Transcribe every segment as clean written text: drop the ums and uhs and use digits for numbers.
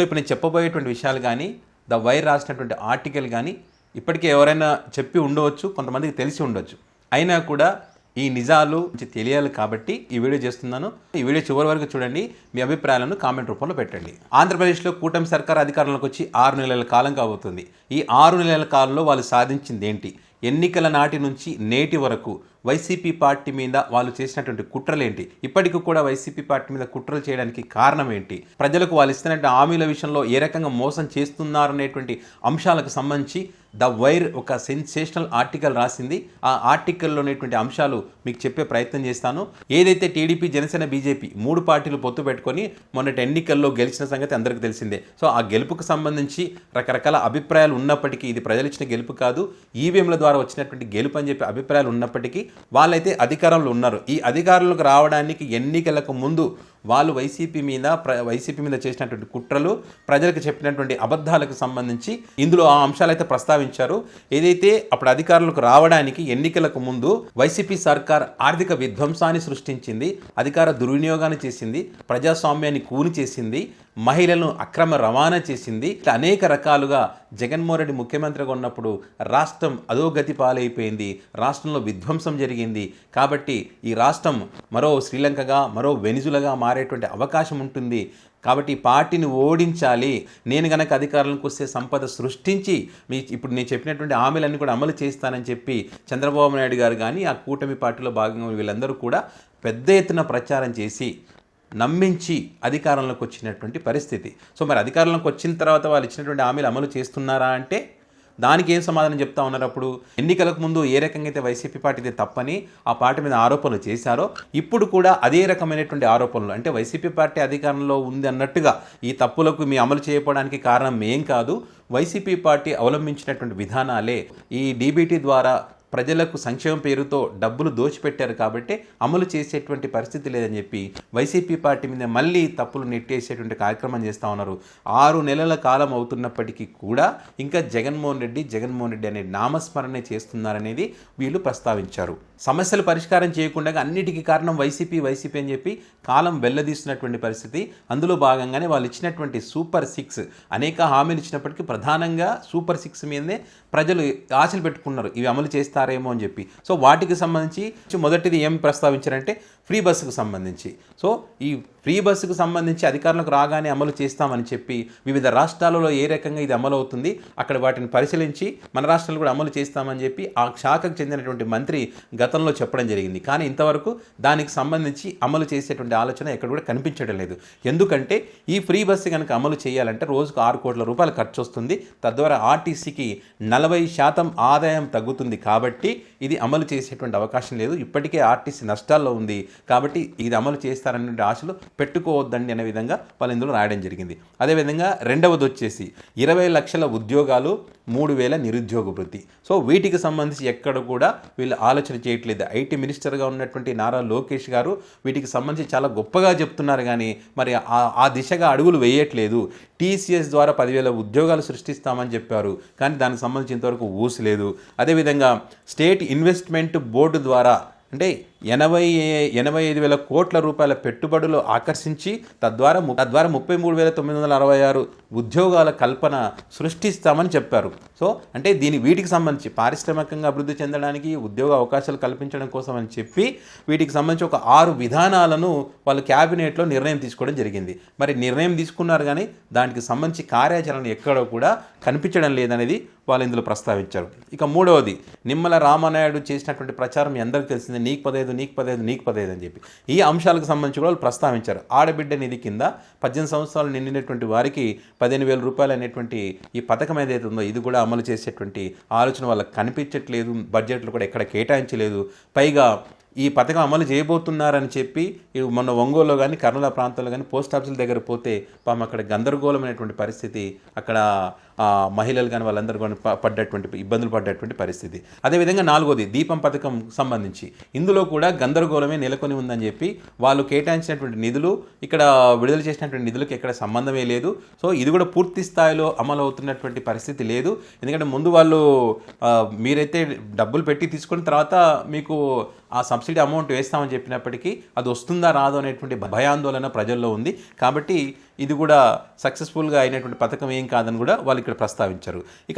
ఇప్పుడు నేను చెప్పబోయేటువంటి విషయాలు కానీ, ద వైర్ రాసినటువంటి ఆర్టికల్ కానీ ఇప్పటికే ఎవరైనా చెప్పి ఉండవచ్చు, కొంతమందికి తెలిసి ఉండొచ్చు. అయినా కూడా ఈ నిజాలు తెలియాలి కాబట్టి ఈ వీడియో చేస్తున్నాను. ఈ వీడియో చివరి వరకు చూడండి. మీ అభిప్రాయాలను కామెంట్ రూపంలో పెట్టండి. ఆంధ్రప్రదేశ్లో కూటమి సర్కార్ అధికారంలోకి వచ్చి 6 నెలల కాలం కాబోతుంది. ఈ 6 నెలల కాలంలో వాళ్ళు సాధించింది ఏంటి? ఎన్నికల నాటి నుంచి నేటి వరకు వైసీపీ పార్టీ మీద వాళ్ళు చేసినటువంటి కుట్రలేంటి? ఇప్పటికీ కూడా వైసీపీ పార్టీ మీద కుట్రలు చేయడానికి కారణం ఏంటి? ప్రజలకు వాళ్ళు ఇస్తున్నటువంటి హామీల విషయంలో ఏ రకంగా మోసం చేస్తున్నారనేటువంటి అంశాలకు సంబంధించి ద వైర్ ఒక సెన్సేషనల్ ఆర్టికల్ రాసింది. ఆ ఆర్టికల్లోనేటువంటి అంశాలు మీకు చెప్పే ప్రయత్నం చేస్తాను. ఏదైతే టీడీపీ, జనసేన, బీజేపీ 3 పార్టీలు పొత్తు పెట్టుకొని మొన్నటి ఎన్నికల్లో గెలిచిన సంగతి అందరికీ తెలిసిందే. సో ఆ గెలుపుకు సంబంధించి రకరకాల అభిప్రాయాలు ఉన్నప్పటికీ ఇది ప్రజలు ఇచ్చిన గెలుపు కాదు, ఈవీఎంల ద్వారా వచ్చినటువంటి గెలుపు అని చెప్పి అభిప్రాయాలు ఉన్నప్పటికీ వాళ్ళైతే అధికారంలో ఉన్నారు. ఈ అధికారంలోకి రావడానికి ఎన్నికలకు ముందు వాళ్ళు వైసీపీ మీద చేసినటువంటి కుట్రలు, ప్రజలకు చెప్పినటువంటి అబద్ధాలకు సంబంధించి ఇందులో ఆ అంశాలు అయితే ప్రస్తావించారు. ఏదైతే అప్పుడు అధికారులకు రావడానికి ఎన్నికలకు ముందు వైసీపీ సర్కార్ ఆర్థిక విధ్వంసాన్ని సృష్టించింది, అధికార దుర్వినియోగాన్ని చేసింది, ప్రజాస్వామ్యాన్ని కూని చేసింది, మహిళలను అక్రమ రవాణా చేసింది. ఇట్లా అనేక రకాలుగా జగన్మోహన్ రెడ్డి ముఖ్యమంత్రిగా ఉన్నప్పుడు రాష్ట్రం అధోగతి పాలైపోయింది, రాష్ట్రంలో విధ్వంసం జరిగింది. కాబట్టి ఈ రాష్ట్రం మరో శ్రీలంకగా, మరో వెనిజులాగా మారేటువంటి అవకాశం ఉంటుంది. కాబట్టి ఈ పార్టీని ఓడించాలి, నేను కనుక అధికారంలోకి వస్తే సంపద సృష్టించి ఇప్పుడు నేను చెప్పినటువంటి హామీలన్నీ కూడా అమలు చేస్తానని చెప్పి చంద్రబాబు నాయుడు గారు కానీ ఆ కూటమి పార్టీలో భాగంగా వీళ్ళందరూ కూడా పెద్ద ఎత్తున ప్రచారం చేసి నమ్మించి అధికారంలోకి వచ్చినటువంటి పరిస్థితి. సో మరి అధికారంలోకి వచ్చిన తర్వాత వాళ్ళు ఇచ్చినటువంటి హామీలు అమలు చేస్తున్నారా అంటే దానికి ఏం సమాధానం చెప్తా ఉన్నారు? అప్పుడు ఎన్నికలకు ముందు ఏ రకంగా అయితే వైసీపీ పార్టీది తప్పని ఆ పార్టీ మీద ఆరోపణలు చేశారో ఇప్పుడు కూడా అదే రకమైనటువంటి ఆరోపణలు, అంటే వైసీపీ పార్టీ అధికారంలో ఉంది అన్నట్టుగా ఈ తప్పులకు మీ అమలు చేయకపోవడానికి కారణం ఏం కాదు, వైసీపీ పార్టీ అవలంబించినటువంటి విధానాలే. ఈ డీబీటీ ద్వారా ప్రజలకు సంక్షేమం పేరుతో డబ్బులు దోచిపెట్టారు కాబట్టి అమలు చేసేటువంటి పరిస్థితి లేదని చెప్పి వైసీపీ పార్టీ మీద మళ్ళీ తప్పులు నెట్టేసేటువంటి కార్యక్రమం చేస్తూ ఉన్నారు. 6 నెలల కాలం అవుతున్నప్పటికీ కూడా ఇంకా జగన్మోహన్ రెడ్డి అనే నామస్మరణే చేస్తున్నారనేది వీళ్ళు ప్రస్తావించారు. సమస్యలు పరిష్కారం చేయకుండా అన్నిటికీ కారణం వైసీపీ అని చెప్పి కాలం వెల్లదీస్తున్నటువంటి పరిస్థితి. అందులో భాగంగానే వాళ్ళు ఇచ్చినటువంటి సూపర్ 6 అనేక హామీలు ఇచ్చినప్పటికీ ప్రధానంగా సూపర్ 6 మీదనే ప్రజలు ఆశలు పెట్టుకున్నారు, ఇవి అమలు చేస్తారేమో అని చెప్పి. సో వాటికి సంబంధించి మొదటిది ఏం ప్రస్తావించారంటే ఫ్రీ బస్సుకు సంబంధించి. సో ఈ ఫ్రీ బస్సుకు సంబంధించి అధికారులకు రాగానే అమలు చేస్తామని చెప్పి వివిధ రాష్ట్రాలలో ఏ రకంగా ఇది అమలు అవుతుంది అక్కడ వాటిని పరిశీలించి మన రాష్ట్రంలో కూడా అమలు చేస్తామని చెప్పి ఆ శాఖకు చెందినటువంటి మంత్రి గతంలో చెప్పడం జరిగింది. కానీ ఇంతవరకు దానికి సంబంధించి అమలు చేసేటువంటి ఆలోచన ఎక్కడ కూడా కనిపించడం లేదు. ఎందుకంటే ఈ ఫ్రీ బస్సు కనుక అమలు చేయాలంటే రోజుకు 6 కోట్ల రూపాయలు ఖర్చు వస్తుంది, తద్వారా ఆర్టీసీకి 40% ఆదాయం తగ్గుతుంది. కాబట్టి ఇది అమలు చేసేటువంటి అవకాశం లేదు. ఇప్పటికే ఆర్టీసీ నష్టాల్లో ఉంది కాబట్టి ఇది అమలు చేస్తారనే ఆశలు పెట్టుకోవద్దండి అనే విధంగా వాళ్ళు ఇందులో రాయడం జరిగింది. అదేవిధంగా రెండవది వచ్చేసి 20 లక్షల ఉద్యోగాలు, 3,000 నిరుద్యోగ వృత్తి. సో వీటికి సంబంధించి ఎక్కడ కూడా వీళ్ళు ఆలోచన చేయట్లేదు. ఐటీ మినిస్టర్గా ఉన్నటువంటి నారా లోకేష్ గారు వీటికి సంబంధించి చాలా గొప్పగా చెప్తున్నారు కానీ మరి ఆ దిశగా అడుగులు వేయట్లేదు. టీసీఎస్ ద్వారా 10,000 ఉద్యోగాలు సృష్టిస్తామని చెప్పారు కానీ దానికి సంబంధించి ఇంతవరకు ఊసలేదు. అదేవిధంగా స్టేట్ ఇన్వెస్ట్మెంట్ బోర్డు ద్వారా అంటే 85,000 కోట్ల రూపాయల పెట్టుబడులు ఆకర్షించి తద్వారా 33,966 ఉద్యోగాల కల్పన సృష్టిస్తామని చెప్పారు. సో అంటే వీటికి సంబంధించి పారిశ్రామికంగా అభివృద్ధి చెందడానికి ఉద్యోగ అవకాశాలు కల్పించడం కోసం అని చెప్పి వీటికి సంబంధించి ఒక 6 విధానాలను వాళ్ళు క్యాబినెట్లో నిర్ణయం తీసుకోవడం జరిగింది. మరి నిర్ణయం తీసుకున్నారు కానీ దానికి సంబంధించి కార్యాచరణ ఎక్కడో కూడా కనిపించడం లేదనేది వాళ్ళు ఇందులో ప్రస్తావించారు. ఇక మూడవది నిమ్మల రామానాయుడు చేసినటువంటి ప్రచారం అందరికీ తెలిసిందే, నీకు 15 అని చెప్పి. ఈ అంశాలకు సంబంధించి కూడా వాళ్ళు ప్రస్తావించారు. ఆడబిడ్డ నిధి కింద 18 సంవత్సరాలు నిండినటువంటి వారికి 15,000 రూపాయలు అనేటువంటి ఈ పథకం ఏదైతే ఉందో ఇది కూడా అమలు చేసేటువంటి ఆలోచన వాళ్ళకి కనిపించట్లేదు. బడ్జెట్లు కూడా ఎక్కడ కేటాయించలేదు. పైగా ఈ పథకం అమలు చేయబోతున్నారని చెప్పి మొన్న ఒంగోలులో కానీ కర్నూలు ప్రాంతాల్లో కానీ పోస్ట్ ఆఫీసుల దగ్గర పోతే పాపం అక్కడ గందరగోళమైనటువంటి పరిస్థితి, అక్కడ మహిళలు కానీ వాళ్ళందరూ కానీ ఇబ్బందులు పడ్డటువంటి పరిస్థితి. అదేవిధంగా నాలుగోది దీపం పథకం సంబంధించి ఇందులో కూడా గందరగోళమే నెలకొని ఉందని చెప్పి వాళ్ళు కేటాయించినటువంటి నిధులు ఇక్కడ విడుదల చేసినటువంటి నిధులకు ఎక్కడ సంబంధమే లేదు. సో ఇది కూడా పూర్తి స్థాయిలో అమలు అవుతున్నటువంటి పరిస్థితి లేదు. ఎందుకంటే ముందు వాళ్ళు మీరైతే డబ్బులు పెట్టి తీసుకున్న తర్వాత మీకు ఆ సబ్సిడీ అమౌంట్ వేస్తామని చెప్పినప్పటికీ అది వస్తుందా రాదో అనేటువంటి భయాందోళన ప్రజల్లో ఉంది. కాబట్టి ఇది కూడా సక్సెస్ఫుల్గా అయినటువంటి పథకం ఏం కాదని కూడా వాళ్ళు ఇక్కడ ప్రస్తావించారు. ఇక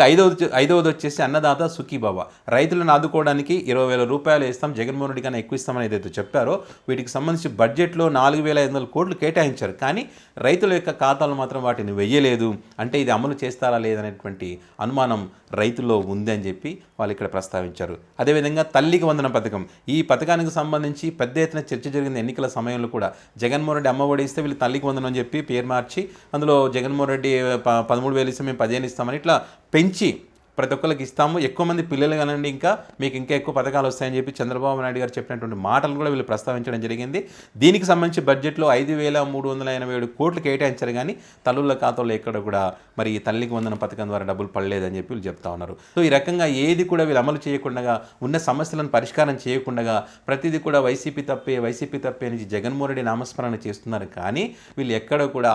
ఐదవది వచ్చేసి అన్నదాత సుఖీభవ, రైతులను ఆదుకోవడానికి 20,000 రూపాయలు ఇస్తాం, జగన్మోహన్ రెడ్డి కన్నా ఎక్కువ ఇస్తామని ఏదైతే చెప్పారో వీటికి సంబంధించి బడ్జెట్లో 4,500 కోట్లు కేటాయించారు. కానీ రైతుల యొక్క ఖాతాలు మాత్రం వాటిని వెయ్యలేదు. అంటే ఇది అమలు చేస్తారా లేదనేటువంటి అనుమానం రైతుల్లో ఉంది అని చెప్పి వాళ్ళు ఇక్కడ ప్రస్తావించారు. అదేవిధంగా తల్లికి వందనం పథకం, ఈ పథకానికి సంబంధించి పెద్ద ఎత్తున చర్చ జరిగింది ఎన్నికల సమయంలో కూడా. జగన్మోహన్ రెడ్డి అమ్మఒడి ఇస్తే వీళ్ళు తల్లికి వందనం అని చెప్పి పేరు మార్చి అందులో జగన్మోహన్ రెడ్డి 13,000 ఇస్తే మేము 15 ఇస్తామని ఇట్లా పెంచి ప్రతి ఒక్కరికి ఇస్తాము, ఎక్కువ మంది పిల్లలు కానండి ఇంకా మీకు ఇంకా ఎక్కువ పథకాలు వస్తాయని చెప్పి చంద్రబాబు నాయుడు గారు చెప్పినటువంటి మాటలు కూడా వీళ్ళు ప్రస్తావించడం జరిగింది. దీనికి సంబంధించి బడ్జెట్లో 5,387 కోట్లు కేటాయించారు. కానీ తల్లుల ఖాతాలో ఎక్కడ కూడా మరి ఈ తల్లికి వందన పథకం ద్వారా డబ్బులు పడలేదని చెప్పి వీళ్ళు చెప్తా ఉన్నారు. సో ఈ రకంగా ఏది కూడా వీళ్ళు అమలు చేయకుండా, ఉన్న సమస్యలను పరిష్కారం చేయకుండా ప్రతిదీ కూడా వైసీపీ తప్పే అని జగన్మోహన్ రెడ్డి నామస్మరణ చేస్తున్నారు. కానీ వీళ్ళు ఎక్కడ కూడా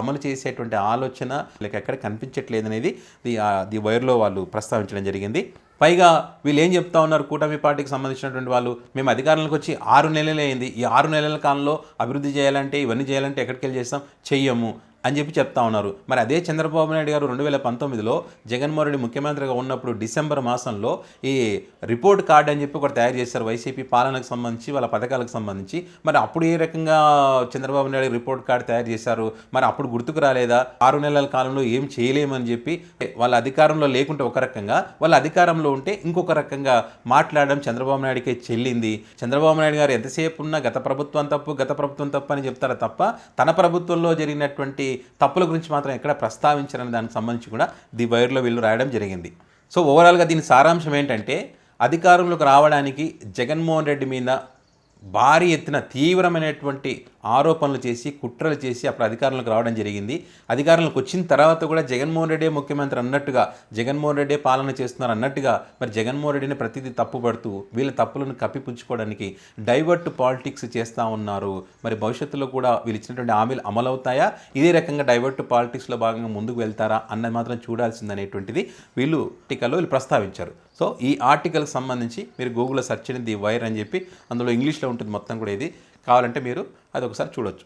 అమలు చేసేటువంటి ఆలోచన వీళ్ళకి ఎక్కడ కనిపించట్లేదు అనేది ది వైర్లో వాళ్ళు ప్రస్తావించడం జరిగింది. పైగా వీళ్ళు ఏం చెప్తా ఉన్నారు, కూటమి పార్టీకి సంబంధించినటువంటి వాళ్ళు, మేము అధికారంలోకి వచ్చి 6 నెలలే అయింది, ఈ 6 నెలల కాలంలో అభివృద్ధి చేయాలంటే ఇవన్నీ చేయాలంటే ఎక్కడికి వెళ్ళి చేస్తాం, చెయ్యము అని చెప్పి చెప్తా ఉన్నారు. మరి అదే చంద్రబాబు నాయుడు గారు 2019లో జగన్మోహన్ రెడ్డి ముఖ్యమంత్రిగా ఉన్నప్పుడు డిసెంబర్ మాసంలో ఈ రిపోర్ట్ కార్డ్ అని చెప్పి ఒకటి తయారు చేశారు వైసీపీ పాలనకు సంబంధించి, వాళ్ళ పథకాలకు సంబంధించి. మరి అప్పుడు ఏ రకంగా చంద్రబాబు నాయుడు రిపోర్ట్ కార్డ్ తయారు చేశారు, మరి అప్పుడు గుర్తుకు రాలేదా? 6 నెలల కాలంలో ఏం చేయలేమని చెప్పి వాళ్ళ అధికారంలో లేకుంటే ఒక రకంగా, వాళ్ళ అధికారంలో ఉంటే ఇంకొక రకంగా మాట్లాడడం చంద్రబాబు నాయుడికే చెల్లింది. చంద్రబాబు నాయుడు గారు ఎంతసేపు ఉన్నా గత ప్రభుత్వం తప్పు అని చెప్తారా తప్ప తన ప్రభుత్వంలో జరిగినటువంటి తప్పుల గురించి మాత్రం ఎక్కడ ప్రస్తావించారని దానికి సంబంధించి కూడా ది వైర్లో వీళ్ళు రాయడం జరిగింది. సో ఓవరాల్గా దీని సారాంశం ఏంటంటే, అధికారంలోకి రావడానికి జగన్మోహన్ రెడ్డి మీద భారీ ఎత్తున తీవ్రమైనటువంటి ఆరోపణలు చేసి కుట్రలు చేసి అప్పుడు అధికారంలోకి రావడం జరిగింది. అధికారంలోకి వచ్చిన తర్వాత కూడా జగన్మోహన్ రెడ్డి ముఖ్యమంత్రి అన్నట్టుగా, జగన్మోహన్ రెడ్డి పాలన చేస్తున్నారు అన్నట్టుగా మరి జగన్మోహన్ రెడ్డిని ప్రతిదీ తప్పుపడుతూ వీళ్ళ తప్పులను కప్పిపుచ్చుకోవడానికి డైవర్ట్ పాలిటిక్స్ చేస్తూ ఉన్నారు. మరి భవిష్యత్తులో కూడా వీళ్ళు ఇచ్చినటువంటి హామీలు అమలవుతాయా, ఇదే రకంగా డైవర్ట్ పాలిటిక్స్లో భాగంగా ముందుకు వెళ్తారా అన్నది మాత్రం చూడాల్సిందనేటువంటిది వీళ్ళు ప్రస్తావించారు. సో ఈ ఆర్టికల్కి సంబంధించి మీరు గూగుల్లో సెర్చ్ చేయండి ది వైర్ అని చెప్పి, అందులో ఇంగ్లీష్లో ఉంటుంది మొత్తం కూడా. ఇది కావాలంటే మీరు అది ఒకసారి చూడొచ్చు.